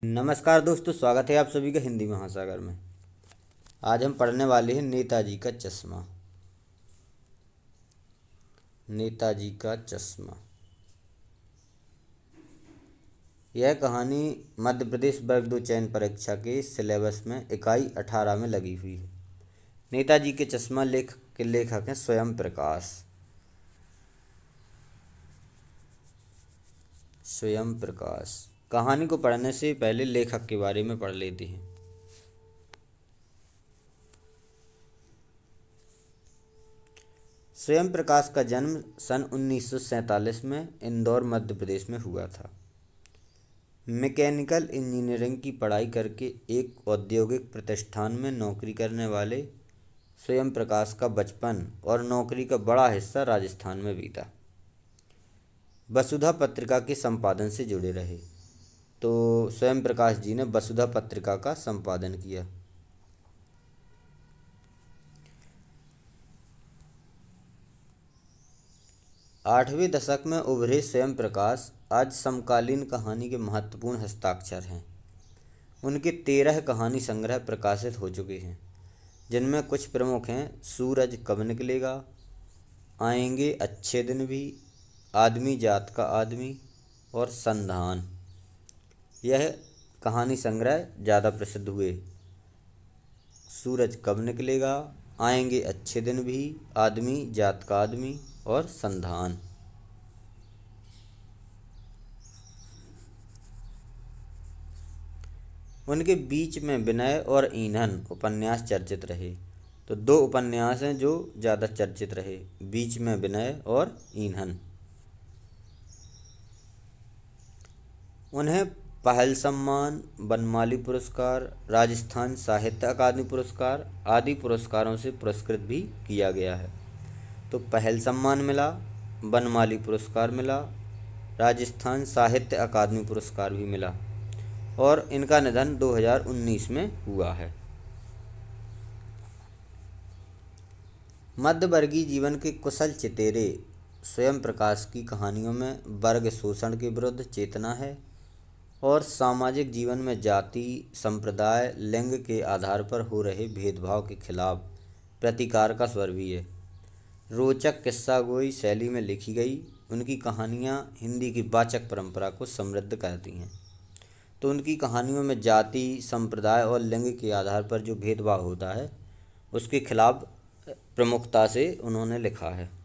नमस्कार दोस्तों, स्वागत है आप सभी का हिंदी महासागर में। आज हम पढ़ने वाले हैं नेताजी का चश्मा। नेताजी का चश्मा। यह कहानी मध्य प्रदेश वर्ग 2 चयन परीक्षा के सिलेबस में इकाई 18 में लगी हुई है। नेताजी के चश्मा लेखक हैं स्वयं प्रकाश। स्वयं प्रकाश। कहानी को पढ़ने से पहले लेखक के बारे में पढ़ लेते हैं। स्वयं प्रकाश का जन्म सन 1947 में इंदौर मध्य प्रदेश में हुआ था। मैकेनिकल इंजीनियरिंग की पढ़ाई करके एक औद्योगिक प्रतिष्ठान में नौकरी करने वाले स्वयं प्रकाश का बचपन और नौकरी का बड़ा हिस्सा राजस्थान में बीता। वसुधा पत्रिका के संपादन से जुड़े रहे, तो स्वयं प्रकाश जी ने वसुधा पत्रिका का संपादन किया। आठवें दशक में उभरे स्वयं प्रकाश आज समकालीन कहानी के महत्वपूर्ण हस्ताक्षर हैं। उनके 13 कहानी संग्रह प्रकाशित हो चुके हैं, जिनमें कुछ प्रमुख हैं सूरज कब निकलेगा, आएंगे अच्छे दिन भी, आदमी जात का आदमी और संधान। यह कहानी संग्रह ज़्यादा प्रसिद्ध हुए। सूरज कब निकलेगा, आएंगे अच्छे दिन भी, आदमी जात का आदमी और संधान। उनके बीच में विनय और ईंधन उपन्यास चर्चित रहे। तो 2 उपन्यास हैं जो ज़्यादा चर्चित रहे, बीच में विनय और ईंधन। उन्हें पहल सम्मान, बनमाली पुरस्कार, राजस्थान साहित्य अकादमी पुरस्कार आदि पुरस्कारों से पुरस्कृत भी किया गया है। तो पहल सम्मान मिला, बनमाली पुरस्कार मिला, राजस्थान साहित्य अकादमी पुरस्कार भी मिला और इनका निधन 2019 में हुआ है। मध्यवर्गीय जीवन के कुशल चितेरे स्वयं प्रकाश की कहानियों में वर्ग शोषण के विरुद्ध चेतना है और सामाजिक जीवन में जाति, संप्रदाय, लिंग के आधार पर हो रहे भेदभाव के खिलाफ प्रतिकार का स्वर भी है। रोचक किस्सागोई शैली में लिखी गई उनकी कहानियाँ हिंदी की वाचक परंपरा को समृद्ध करती हैं। तो उनकी कहानियों में जाति, संप्रदाय और लिंग के आधार पर जो भेदभाव होता है उसके खिलाफ प्रमुखता से उन्होंने लिखा है।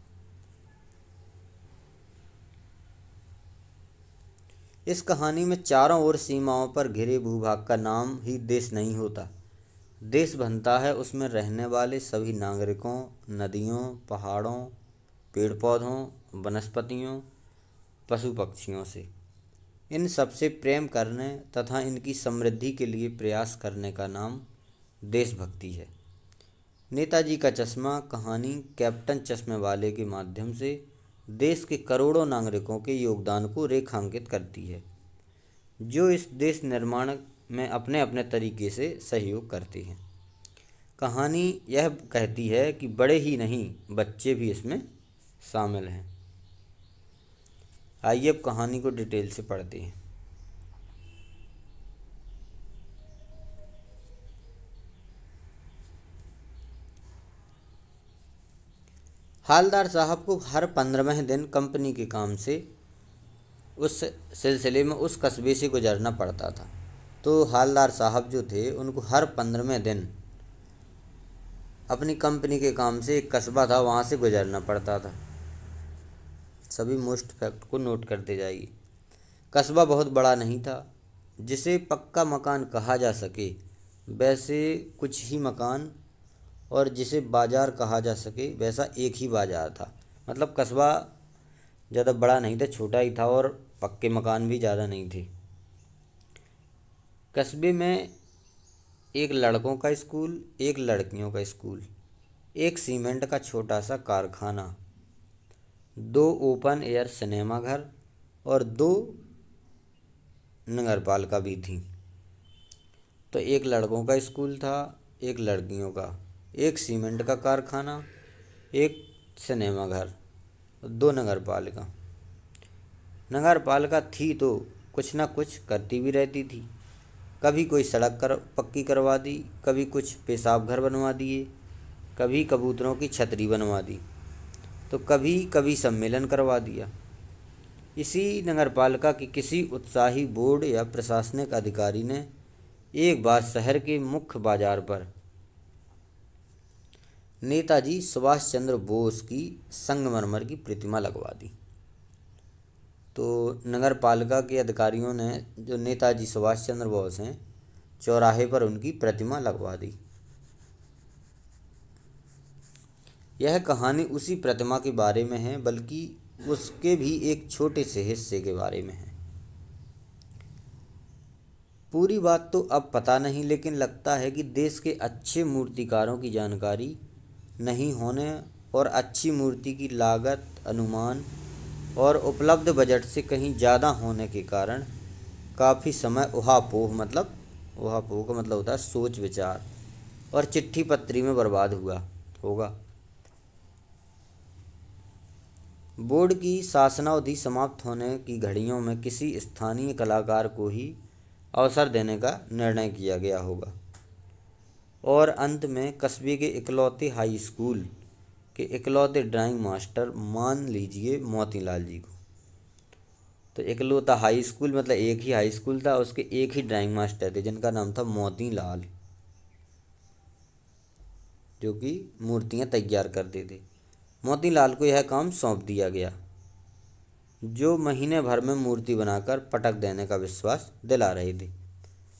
इस कहानी में चारों ओर सीमाओं पर घिरे भूभाग का नाम ही देश नहीं होता। देश बनता है उसमें रहने वाले सभी नागरिकों, नदियों, पहाड़ों, पेड़ पौधों, वनस्पतियों, पशु पक्षियों से। इन सबसे प्रेम करने तथा इनकी समृद्धि के लिए प्रयास करने का नाम देशभक्ति है। नेताजी का चश्मा कहानी कैप्टन चश्मे वाले के माध्यम से देश के करोड़ों नागरिकों के योगदान को रेखांकित करती है, जो इस देश निर्माण में अपने अपने तरीके से सहयोग करते हैं। कहानी यह कहती है कि बड़े ही नहीं, बच्चे भी इसमें शामिल हैं। आइए अब कहानी को डिटेल से पढ़ते हैं। हालदार साहब को हर 15वें दिन कंपनी के काम से उस सिलसिले में उस कस्बे से गुजरना पड़ता था। तो हालदार साहब जो थे उनको हर 15वें दिन अपनी कंपनी के काम से एक कस्बा था, वहाँ से गुजरना पड़ता था। सभी मोस्ट फैक्ट को नोट करते जाइए। कस्बा बहुत बड़ा नहीं था, जिसे पक्का मकान कहा जा सके वैसे कुछ ही मकान, और जिसे बाज़ार कहा जा सके वैसा एक ही बाज़ार था। मतलब कस्बा ज़्यादा बड़ा नहीं था, छोटा ही था और पक्के मकान भी ज़्यादा नहीं थे। कस्बे में एक लड़कों का स्कूल, एक लड़कियों का स्कूल, एक सीमेंट का छोटा सा कारखाना, 2 ओपन एयर सिनेमा घर और 2 नगरपालिका भी थी। तो एक लड़कों का स्कूल था, एक लड़कियों का, एक सीमेंट का कारखाना, एक सिनेमा घर और 2 नगरपालिका। नगरपालिका थी तो कुछ ना कुछ करती भी रहती थी। कभी कोई सड़क पक्की करवा दी, कभी कुछ पेशाब घर बनवा दिए, कभी कबूतरों की छतरी बनवा दी, तो कभी कभी सम्मेलन करवा दिया। इसी नगरपालिका के किसी उत्साही बोर्ड या प्रशासनिक अधिकारी ने एक बार शहर के मुख्य बाजार पर नेताजी सुभाष चंद्र बोस की संगमरमर की प्रतिमा लगवा दी। तो नगर पालिका के अधिकारियों ने जो नेताजी सुभाष चंद्र बोस हैं, चौराहे पर उनकी प्रतिमा लगवा दी। यह कहानी उसी प्रतिमा के बारे में है, बल्कि उसके भी एक छोटे से हिस्से के बारे में है। पूरी बात तो अब पता नहीं, लेकिन लगता है कि देश के अच्छे मूर्तिकारों की जानकारी नहीं होने और अच्छी मूर्ति की लागत, अनुमान और उपलब्ध बजट से कहीं ज़्यादा होने के कारण काफ़ी समय ऊहापोह का मतलब होता है सोच विचार और चिट्ठी पत्री में बर्बाद हुआ होगा। बोर्ड की शासनावधि समाप्त होने की घड़ियों में किसी स्थानीय कलाकार को ही अवसर देने का निर्णय किया गया होगा और अंत में कस्बे के इकलौते हाई स्कूल के इकलौते ड्राइंग मास्टर, मान लीजिए मोतीलाल जी को। तो इकलौता हाई स्कूल मतलब एक ही हाई स्कूल था, उसके एक ही ड्राइंग मास्टर थे जिनका नाम था मोतीलाल, जो कि मूर्तियां तैयार करते थे। मोतीलाल को यह काम सौंप दिया गया, जो महीने भर में मूर्ति बनाकर पटक देने का विश्वास दिला रहे थे।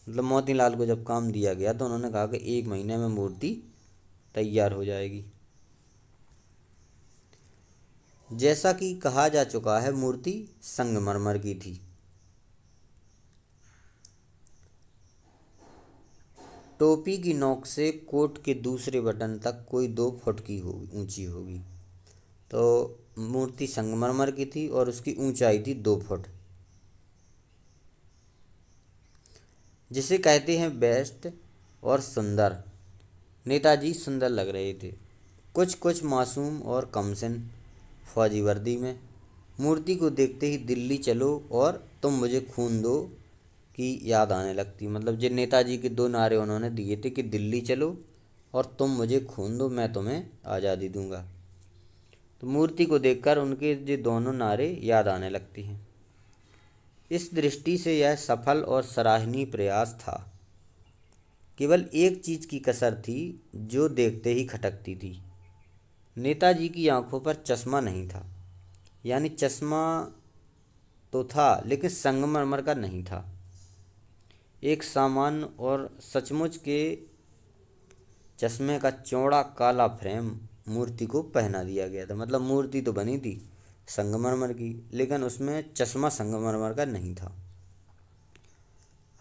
मतलब मोतीलाल को जब काम दिया गया तो उन्होंने कहा कि 1 महीने में मूर्ति तैयार हो जाएगी। जैसा कि कहा जा चुका है, मूर्ति संगमरमर की थी। टोपी की नोक से कोट के दूसरे बटन तक कोई 2 फुट की होगी, ऊंची होगी। तो मूर्ति संगमरमर की थी और उसकी ऊंचाई थी 2 फुट, जिसे कहते हैं बेस्ट और सुंदर। नेताजी सुंदर लग रहे थे, कुछ मासूम और कमसिन फौजी वर्दी में। मूर्ति को देखते ही दिल्ली चलो और तुम मुझे खून दो की याद आने लगती। मतलब जो नेताजी के 2 नारे उन्होंने दिए थे कि दिल्ली चलो और तुम मुझे खून दो, मैं तुम्हें आज़ादी दूंगा। तो मूर्ति को देखकर उनके जो दोनों नारे याद आने लगती हैं। इस दृष्टि से यह सफल और सराहनीय प्रयास था। केवल एक चीज़ की कसर थी जो देखते ही खटकती थी। नेताजी की आंखों पर चश्मा नहीं था, यानी चश्मा तो था लेकिन संगमरमर का नहीं था। एक सामान्य और सचमुच के चश्मे का चौड़ा काला फ्रेम मूर्ति को पहना दिया गया था। मतलब मूर्ति तो बनी थी संगमरमर की, लेकिन उसमें चश्मा संगमरमर का नहीं था।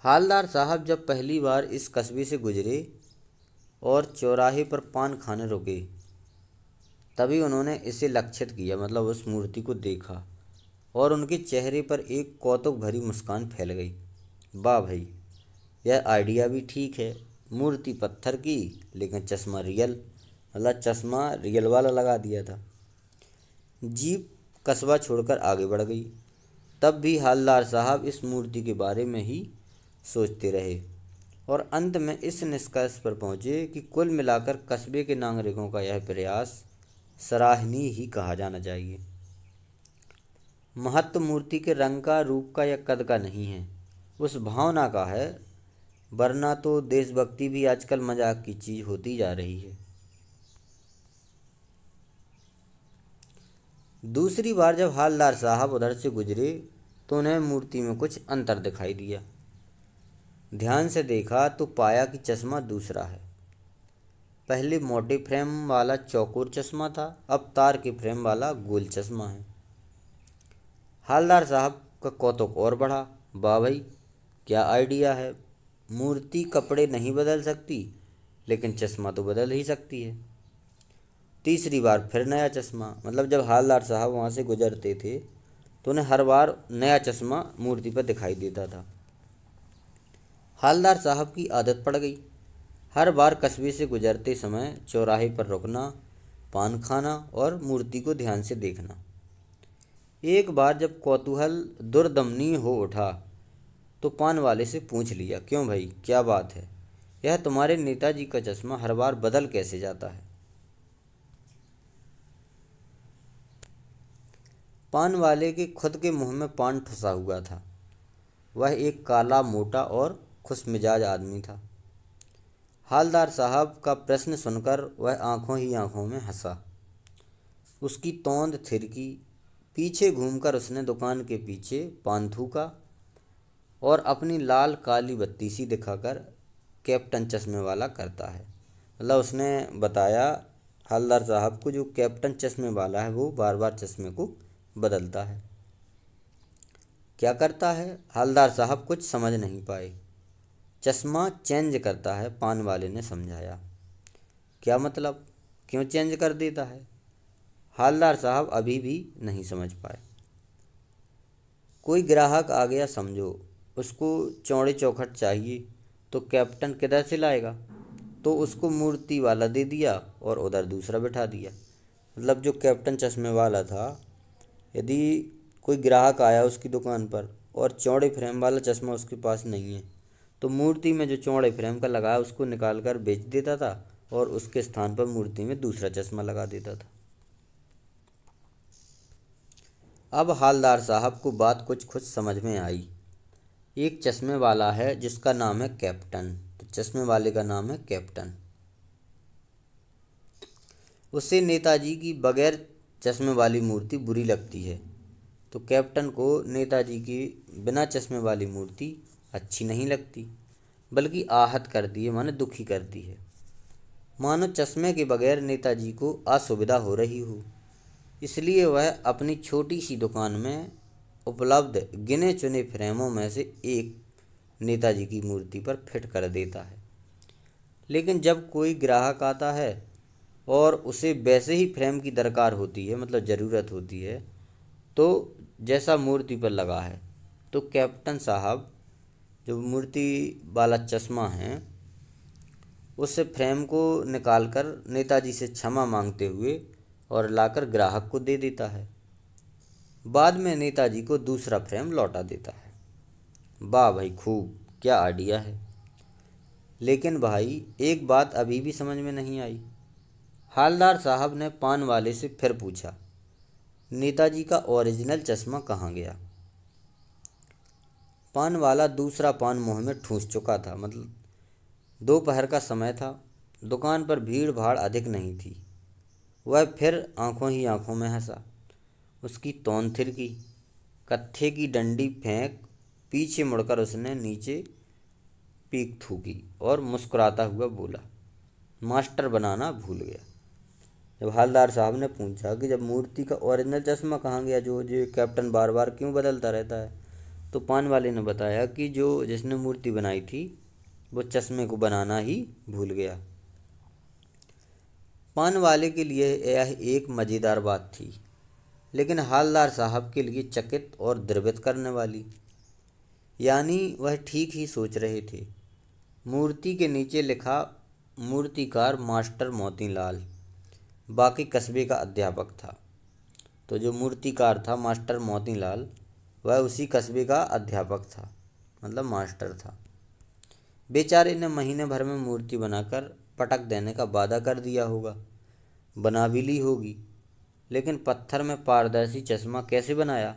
हालदार साहब जब पहली बार इस कस्बे से गुजरे और चौराहे पर पान खाने रुके, तभी उन्होंने इसे लक्षित किया, मतलब उस मूर्ति को देखा और उनके चेहरे पर एक कौतुक भरी मुस्कान फैल गई। वाह भाई, यह आइडिया भी ठीक है। मूर्ति पत्थर की लेकिन चश्मा रियल, मतलब चश्मा रियल वाला लगा दिया था। जीप कस्बा छोड़कर आगे बढ़ गई। तब भी हालदार साहब इस मूर्ति के बारे में ही सोचते रहे और अंत में इस निष्कर्ष पर पहुँचे कि कुल मिलाकर कस्बे के नागरिकों का यह प्रयास सराहनीय ही कहा जाना चाहिए। महत्व मूर्ति के रंग का, रूप का या कद का नहीं है, उस भावना का है, वरना तो देशभक्ति भी आजकल मजाक की चीज़ होती जा रही है। दूसरी बार जब हालदार साहब उधर से गुजरे तो उन्हें मूर्ति में कुछ अंतर दिखाई दिया। ध्यान से देखा तो पाया कि चश्मा दूसरा है। पहले मोटे फ्रेम वाला चौकोर चश्मा था, अब तार के फ्रेम वाला गोल चश्मा है। हालदार साहब का कौतुक और बढ़ा। वाह भाई, क्या आइडिया है। मूर्ति कपड़े नहीं बदल सकती, लेकिन चश्मा तो बदल ही सकती है। तीसरी बार फिर नया चश्मा। मतलब जब हालदार साहब वहाँ से गुजरते थे तो उन्हें हर बार नया चश्मा मूर्ति पर दिखाई देता था। हालदार साहब की आदत पड़ गई, हर बार कस्बे से गुजरते समय चौराहे पर रुकना, पान खाना और मूर्ति को ध्यान से देखना। एक बार जब कौतूहल दुर्दमनीय हो उठा तो पान वाले से पूछ लिया, क्यों भाई, क्या बात है, यह तुम्हारे नेताजी का चश्मा हर बार बदल कैसे जाता है। पान वाले के खुद के मुंह में पान ठुसा हुआ था। वह एक काला, मोटा और खुश मिजाज आदमी था। हालदार साहब का प्रश्न सुनकर वह आंखों ही आंखों में हंसा। उसकी तोंद थिरकी। पीछे घूमकर उसने दुकान के पीछे पान थूका और अपनी लाल काली बत्ती सी दिखाकर, कैप्टन चश्मे वाला करता है। मतलब उसने बताया हालदार साहब को, जो कैप्टन चश्मे वाला है वो बार बार चश्मे को बदलता है। क्या करता है, हालदार साहब कुछ समझ नहीं पाए। चश्मा चेंज करता है, पान वाले ने समझाया। क्या मतलब, क्यों चेंज कर देता है? हालदार साहब अभी भी नहीं समझ पाए। कोई ग्राहक आ गया समझो, उसको चौड़े चौखट चाहिए, तो कैप्टन किधर से लाएगा? तो उसको मूर्ति वाला दे दिया और उधर दूसरा बिठा दिया। मतलब जो कैप्टन चश्मे वाला था, यदि कोई ग्राहक आया उसकी दुकान पर और चौड़े फ्रेम वाला चश्मा उसके पास नहीं है, तो मूर्ति में जो चौड़े फ्रेम का लगा है उसको निकाल कर बेच देता था और उसके स्थान पर मूर्ति में दूसरा चश्मा लगा देता था। अब हालदार साहब को बात कुछ कुछ समझ में आई। एक चश्मे वाला है जिसका नाम है कैप्टन, तो चश्मे वाले का नाम है कैप्टन। उसे नेताजी की बगैर चश्मे वाली मूर्ति बुरी लगती है, तो कैप्टन को नेताजी की बिना चश्मे वाली मूर्ति अच्छी नहीं लगती, बल्कि आहत करती है, माने दुखी करती है। मानो चश्मे के बगैर नेताजी को असुविधा हो रही हो। इसलिए वह अपनी छोटी सी दुकान में उपलब्ध गिने चुने फ्रेमों में से एक नेताजी की मूर्ति पर फिट कर देता है। लेकिन जब कोई ग्राहक आता है और उसे वैसे ही फ्रेम की दरकार होती है, मतलब ज़रूरत होती है, तो जैसा मूर्ति पर लगा है, तो कैप्टन साहब जो मूर्ति वाला चश्मा है उस फ्रेम को निकालकर नेताजी से क्षमा मांगते हुए और लाकर ग्राहक को दे देता है। बाद में नेताजी को दूसरा फ्रेम लौटा देता है। वाह भाई, खूब, क्या आइडिया है। लेकिन भाई एक बात अभी भी समझ में नहीं आई। हालदार साहब ने पान वाले से फिर पूछा, नेताजी का ओरिजिनल चश्मा कहाँ गया? पान वाला दूसरा पान मुंह में ठूंस चुका था। मतलब दोपहर का समय था, दुकान पर भीड़ भाड़ अधिक नहीं थी। वह फिर आंखों ही आंखों में हंसा। उसकी तौन थिरकी। कत्थे की डंडी फेंक पीछे मुड़कर उसने नीचे पीक थूकी और मुस्कुराता हुआ बोला, मास्टर बनाना भूल गया। जब हालदार साहब ने पूछा कि जब मूर्ति का ओरिजिनल चश्मा कहाँ गया, जो जो कैप्टन बार बार क्यों बदलता रहता है, तो पान वाले ने बताया कि जो जिसने मूर्ति बनाई थी वो चश्मे को बनाना ही भूल गया। पान वाले के लिए यह एक मज़ेदार बात थी, लेकिन हालदार साहब के लिए चकित और द्रवित करने वाली। यानी वह ठीक ही सोच रहे थे। मूर्ति के नीचे लिखा, मूर्तिकार मास्टर मोतीलाल, बाकी कस्बे का अध्यापक था। तो जो मूर्तिकार था मास्टर मोतीलाल, वह उसी कस्बे का अध्यापक था, मतलब मास्टर था। बेचारे ने महीने भर में मूर्ति बनाकर पटक देने का वादा कर दिया होगा, बना भी ली होगी, लेकिन पत्थर में पारदर्शी चश्मा कैसे बनाया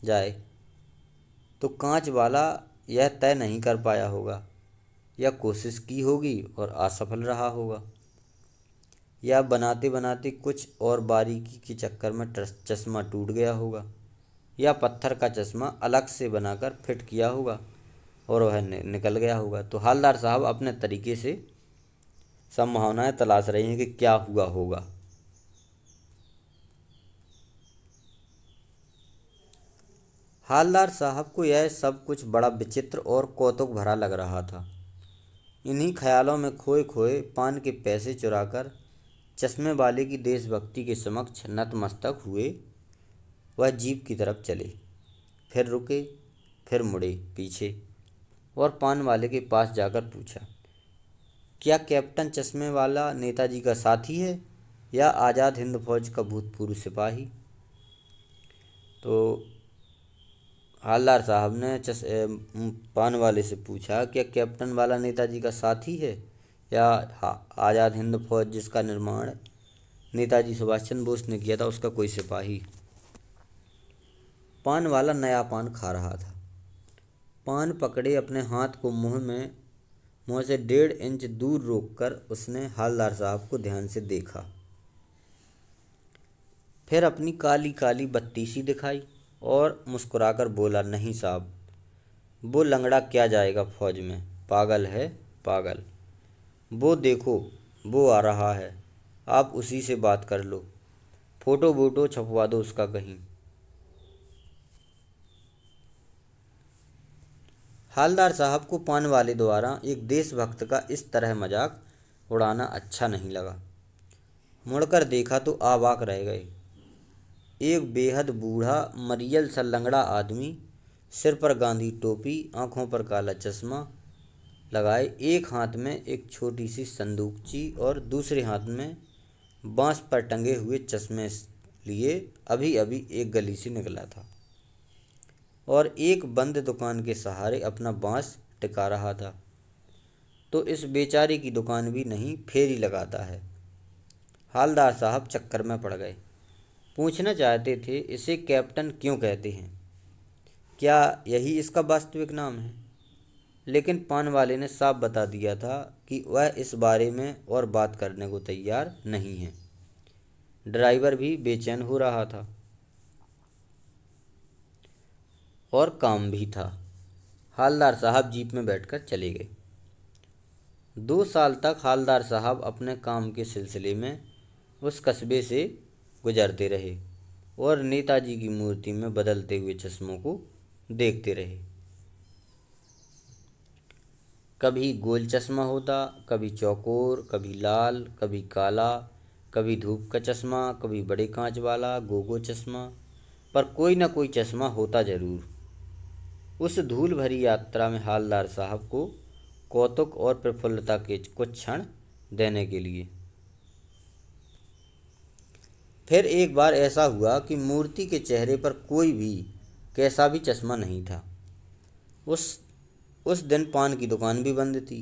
जाए, तो कांच वाला यह तय नहीं कर पाया होगा, या कोशिश की होगी और असफल रहा होगा, या बनाते बनाते कुछ और बारीकी के चक्कर में चश्मा टूट गया होगा, या पत्थर का चश्मा अलग से बनाकर फिट किया होगा और वह निकल गया होगा। तो हालदार साहब अपने तरीके से संभावनाएं तलाश रही हैं कि क्या हुआ होगा। हालदार साहब को यह सब कुछ बड़ा विचित्र और कौतुक भरा लग रहा था। इन्हीं ख्यालों में खोए खोए पान के पैसे चुराकर चश्मे वाले की देशभक्ति के समक्ष नतमस्तक हुए वह जीप की तरफ चले। फिर रुके, फिर मुड़े पीछे और पान वाले के पास जाकर पूछा, क्या कैप्टन चश्मे वाला नेताजी का साथी है या आज़ाद हिंद फौज का भूतपूर्व सिपाही? तो हवलदार साहब ने पान वाले से पूछा, क्या कैप्टन वाला नेताजी का साथी है या आज़ाद हिंद फौज जिसका निर्माण नेताजी सुभाष चंद्र बोस ने किया था उसका कोई सिपाही। पान वाला नया पान खा रहा था। पान पकड़े अपने हाथ को मुंह से 1.5 इंच दूर रोककर उसने हवलदार साहब को ध्यान से देखा। फिर अपनी काली काली बत्ती सी दिखाई और मुस्कुराकर बोला, नहीं साहब, वो लंगड़ा क्या जाएगा फौज में, पागल है पागल। वो देखो, वो आ रहा है, आप उसी से बात कर लो, फोटो वोटो छपवा दो उसका कहीं। हवलदार साहब को पान वाले द्वारा एक देशभक्त का इस तरह मजाक उड़ाना अच्छा नहीं लगा। मुड़कर देखा तो अवाक रह गए। एक बेहद बूढ़ा मरियल सा लंगड़ा आदमी, सिर पर गांधी टोपी, आंखों पर काला चश्मा लगाए, एक हाथ में एक छोटी सी संदूकची और दूसरे हाथ में बांस पर टंगे हुए चश्मे लिए अभी अभी एक गली से निकला था और एक बंद दुकान के सहारे अपना बांस टिका रहा था। तो इस बेचारे की दुकान भी नहीं फेरी लगाता है। हवलदार साहब चक्कर में पड़ गए। पूछना चाहते थे, इसे कैप्टन क्यों कहते हैं, क्या यही इसका वास्तविक नाम है? लेकिन पान वाले ने साफ बता दिया था कि वह इस बारे में और बात करने को तैयार नहीं है। ड्राइवर भी बेचैन हो रहा था और काम भी था। हवलदार साहब जीप में बैठकर चले गए। 2 साल तक हवलदार साहब अपने काम के सिलसिले में उस कस्बे से गुजरते रहे और नेताजी की मूर्ति में बदलते हुए चश्मों को देखते रहे। कभी गोल चश्मा होता, कभी चौकोर, कभी लाल, कभी काला, कभी धूप का चश्मा, कभी बड़े कांच वाला गोगो चश्मा, पर कोई ना कोई चश्मा होता जरूर। उस धूल भरी यात्रा में हवलदार साहब को कौतुक और प्रफुल्लता के कुछ क्षण देने के लिए। फिर एक बार ऐसा हुआ कि मूर्ति के चेहरे पर कोई भी कैसा भी चश्मा नहीं था। उस दिन पान की दुकान भी बंद थी।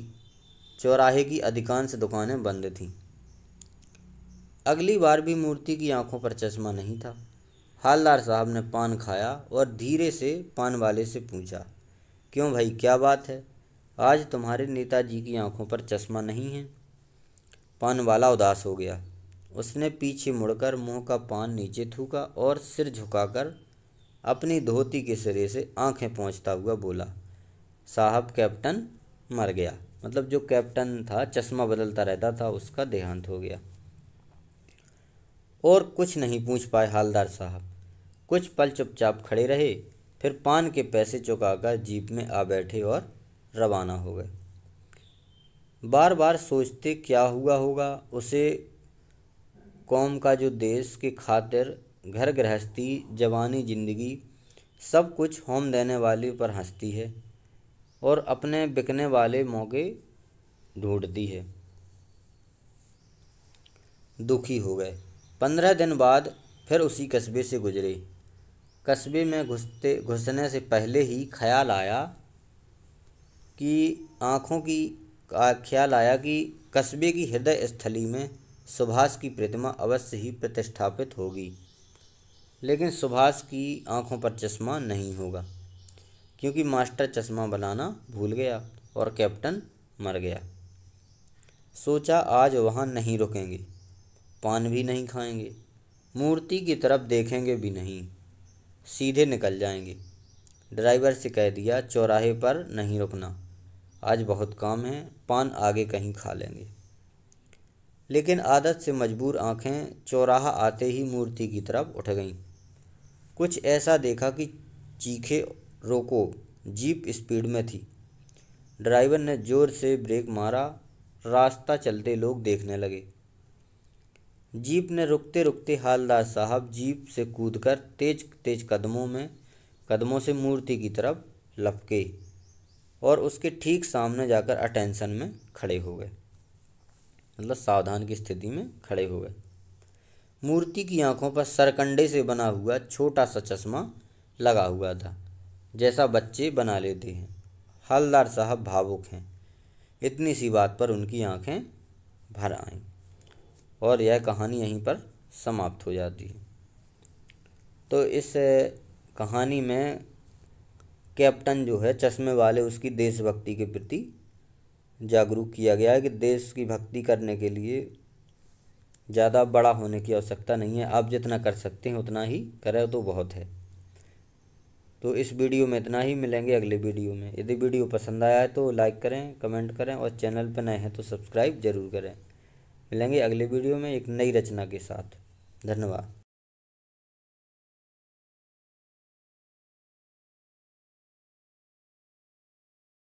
चौराहे की अधिकांश दुकानें बंद थीं। अगली बार भी मूर्ति की आंखों पर चश्मा नहीं था। हवलदार साहब ने पान खाया और धीरे से पान वाले से पूछा, क्यों भाई, क्या बात है, आज तुम्हारे नेताजी की आंखों पर चश्मा नहीं है? पान वाला उदास हो गया। उसने पीछे मुड़कर मुंह का पान नीचे थूका और सिर झुकाकर अपनी धोती के सिरे से आंखें पोंछता हुआ बोला, साहब, कैप्टन मर गया। मतलब जो कैप्टन था, चश्मा बदलता रहता था, उसका देहांत हो गया। और कुछ नहीं पूछ पाए हवलदार साहब। कुछ पल चुपचाप खड़े रहे, फिर पान के पैसे चुकाकर जीप में आ बैठे और रवाना हो गए। बार बार सोचते क्या हुआ होगा उसे, कौम का जो देश के खातिर घर गृहस्थी, जवानी, जिंदगी सब कुछ होम देने वाले पर हंसती है और अपने बिकने वाले मौके ढूंढती है। दुखी हो गए। 15 दिन बाद फिर उसी कस्बे से गुजरे। कस्बे में घुसने से पहले ही ख्याल आया कि कस्बे की हृदय स्थली में सुभाष की प्रतिमा अवश्य ही प्रतिष्ठापित होगी। लेकिन सुभाष की आंखों पर चश्मा नहीं होगा, क्योंकि मास्टर चश्मा बनाना भूल गया और कैप्टन मर गया। सोचा आज वहाँ नहीं रुकेंगे, पान भी नहीं खाएंगे, मूर्ति की तरफ देखेंगे भी नहीं, सीधे निकल जाएंगे। ड्राइवर से कह दिया, चौराहे पर नहीं रुकना, आज बहुत काम है, पान आगे कहीं खा लेंगे। लेकिन आदत से मजबूर आंखें चौराहा आते ही मूर्ति की तरफ उठ गईं। कुछ ऐसा देखा कि चीखे, रोको, जीप स्पीड में थी। ड्राइवर ने जोर से ब्रेक मारा। रास्ता चलते लोग देखने लगे। जीप ने रुकते रुकते हवलदार साहब जीप से कूदकर तेज तेज कदमों से मूर्ति की तरफ लपके और उसके ठीक सामने जाकर अटेंशन में खड़े हो गए, मतलब सावधान की स्थिति में खड़े हो गए। मूर्ति की आंखों पर सरकंडे से बना हुआ छोटा सा चश्मा लगा हुआ था। जैसा बच्चे बना लेते हैं। हवलदार साहब भावुक हैं। इतनी सी बात पर उनकी आंखें भर आईं। और यह कहानी यहीं पर समाप्त हो जाती है। तो इस कहानी में कैप्टन जो है चश्मे वाले, उसकी देशभक्ति के प्रति जागरूक किया गया है कि देश की भक्ति करने के लिए ज़्यादा बड़ा होने की आवश्यकता नहीं है। आप जितना कर सकते हैं उतना ही करें तो बहुत है। तो इस वीडियो में इतना ही, मिलेंगे अगले वीडियो में। यदि वीडियो पसंद आया है तो लाइक करें, कमेंट करें और चैनल पर नए हैं तो सब्सक्राइब ज़रूर करें। मिलेंगे अगले वीडियो में एक नई रचना के साथ। धन्यवाद।